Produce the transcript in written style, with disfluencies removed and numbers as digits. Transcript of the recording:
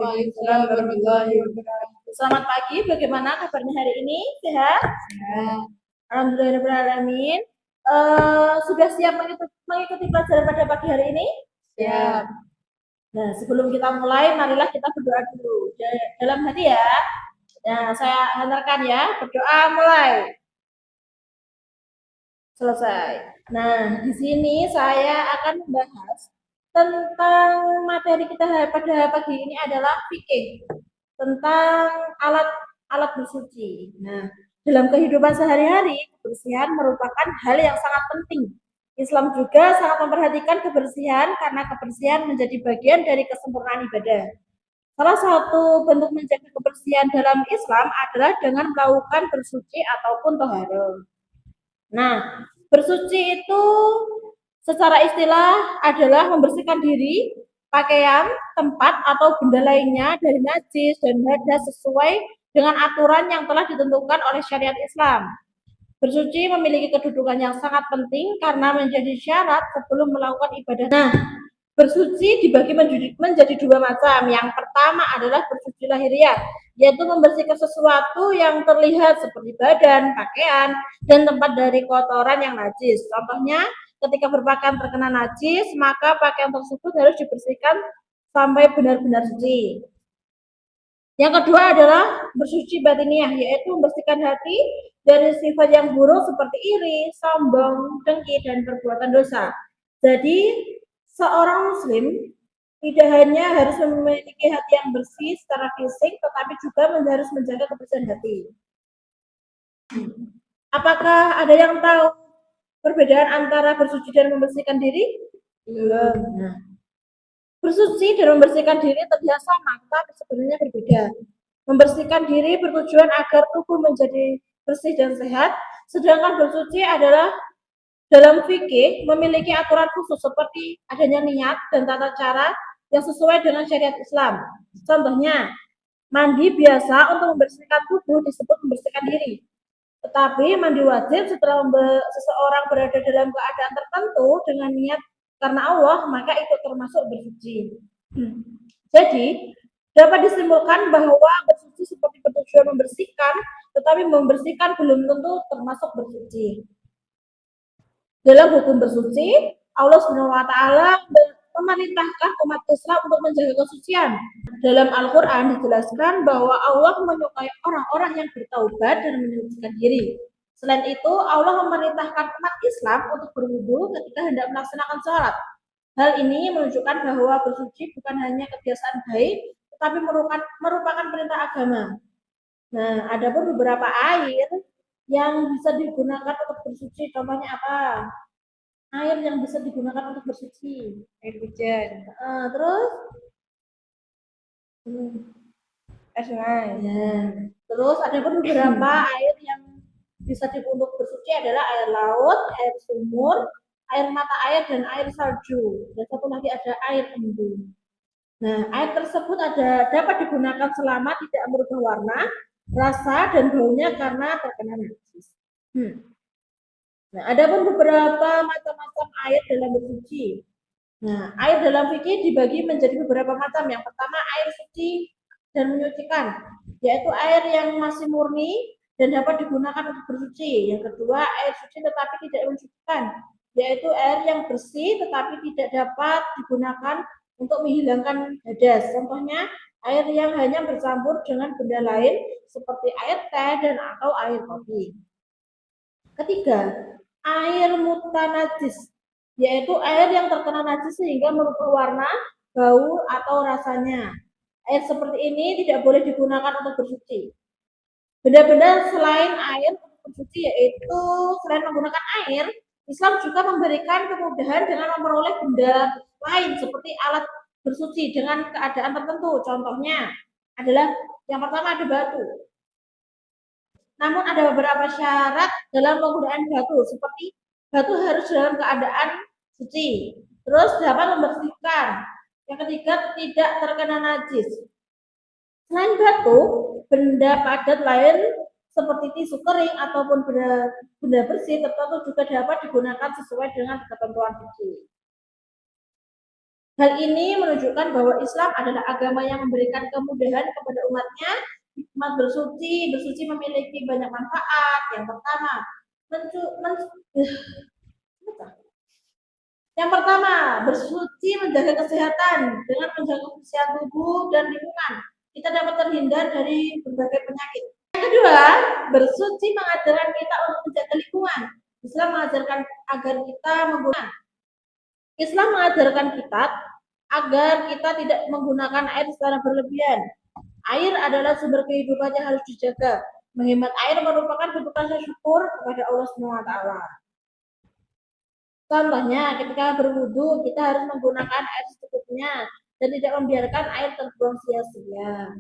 Waalaikumsalam warahmatullahi wabarakatuh. Selamat pagi, bagaimana kabarnya hari ini? Sehat? Sehat. Alhamdulillahirrahmanirrahim. Sudah siap mengikuti pelajaran pada pagi hari ini? Siap. Nah, sebelum kita mulai, marilah kita berdoa dulu. Dalam hati ya. Nah, saya hantarkan ya. Berdoa mulai. Selesai. Nah, di sini saya akan membahas tentang materi kita pada pagi ini adalah fikih tentang alat bersuci. Nah, dalam kehidupan sehari-hari, kebersihan merupakan hal yang sangat penting. Islam juga sangat memperhatikan kebersihan karena kebersihan menjadi bagian dari kesempurnaan ibadah. Salah satu bentuk menjaga kebersihan dalam Islam adalah dengan melakukan bersuci ataupun toharoh. Nah, bersuci itu secara istilah adalah membersihkan diri, pakaian, tempat, atau benda lainnya dari najis dan hadas sesuai dengan aturan yang telah ditentukan oleh syariat Islam. Bersuci memiliki kedudukan yang sangat penting karena menjadi syarat sebelum melakukan ibadah. Nah, bersuci dibagi menjadi dua macam. Yang pertama adalah bersuci lahiriah, yaitu membersihkan sesuatu yang terlihat seperti badan, pakaian, dan tempat dari kotoran yang najis. Contohnya, ketika berpakaian terkena najis, maka pakaian tersebut harus dibersihkan sampai benar-benar suci. Yang kedua adalah bersuci batiniah, yaitu membersihkan hati dari sifat yang buruk seperti iri, sombong, dengki, dan perbuatan dosa. Jadi, seorang muslim tidak hanya harus memiliki hati yang bersih secara fisik, tetapi juga harus menjaga kebersihan hati. Apakah ada yang tahu perbedaan antara bersuci dan membersihkan diri? Belum. Nah, bersuci dan membersihkan diri terlihat sama, tetapi sebenarnya berbeda. Membersihkan diri bertujuan agar tubuh menjadi bersih dan sehat, sedangkan bersuci adalah dalam fikih memiliki aturan khusus seperti adanya niat dan tata cara yang sesuai dengan syariat Islam. Contohnya, mandi biasa untuk membersihkan tubuh disebut membersihkan diri. Tetapi mandi wajib setelah seseorang berada dalam keadaan tertentu dengan niat karena Allah, maka itu termasuk bersuci. Jadi, dapat disimpulkan bahwa bersuci seperti bertujuan membersihkan, tetapi membersihkan belum tentu termasuk bersuci. Dalam hukum bersuci, Allah SWT memerintahkan umat Islam untuk menjaga kesucian. Dalam Al-Quran dijelaskan bahwa Allah menyukai orang-orang yang bertaubat dan menyucikan diri. Selain itu, Allah memerintahkan umat Islam untuk berwudu ketika hendak melaksanakan sholat. Hal ini menunjukkan bahwa bersuci bukan hanya kebiasaan baik, tetapi merupakan perintah agama. Nah, ada pun beberapa air yang bisa digunakan untuk bersuci. Contohnya apa? Air yang bisa digunakan untuk bersuci. Air hujan. Terus? Air sungai. Ya. Terus ada pun beberapa air yang bisa untuk bersuci adalah air laut, air sumur, air mata air, dan air salju. Dan satu lagi ada air embun. Nah, air tersebut dapat digunakan selama tidak merubah warna, rasa, dan baunya karena terkena najis. Nah, ada pun beberapa macam-macam air dalam bersuci. Nah, air dalam fikih dibagi menjadi beberapa macam. Yang pertama, air suci dan menyucikan, yaitu air yang masih murni dan dapat digunakan untuk bersuci. Yang kedua, air suci tetapi tidak mensucikan, yaitu air yang bersih tetapi tidak dapat digunakan untuk menghilangkan hadas. Contohnya, air yang hanya bercampur dengan benda lain seperti air teh dan atau air kopi. Ketiga, air mutanajis, yaitu air yang terkena najis sehingga merubah warna, bau, atau rasanya. Air seperti ini tidak boleh digunakan untuk bersuci. Benda-benda selain air untuk bersuci, yaitu selain menggunakan air, Islam juga memberikan kemudahan dengan memperoleh benda lain seperti alat bersuci dengan keadaan tertentu. Contohnya adalah yang pertama ada batu. Namun ada beberapa syarat dalam penggunaan batu, seperti batu harus dalam keadaan suci, terus dapat membersihkan. Yang ketiga, tidak terkena najis. Selain batu, benda padat lain seperti tisu kering ataupun benda bersih tertentu juga dapat digunakan sesuai dengan ketentuan suci. Hal ini menunjukkan bahwa Islam adalah agama yang memberikan kemudahan kepada umatnya. Hikmat bersuci, bersuci memiliki banyak manfaat. Yang pertama, bersuci menjaga kesehatan dengan menjaga kebersihan tubuh dan lingkungan. Kita dapat terhindar dari berbagai penyakit. Yang kedua, bersuci mengajarkan kita untuk menjaga lingkungan. Islam mengajarkan agar kita menggunakan Islam mengajarkan kita agar kita tidak menggunakan air secara berlebihan. Air adalah sumber kehidupan yang harus dijaga. Menghemat air merupakan bentuk rasa syukur kepada Allah SWT. Contohnya, ketika berwudu, kita harus menggunakan air secukupnya dan tidak membiarkan air terbuang sia-sia.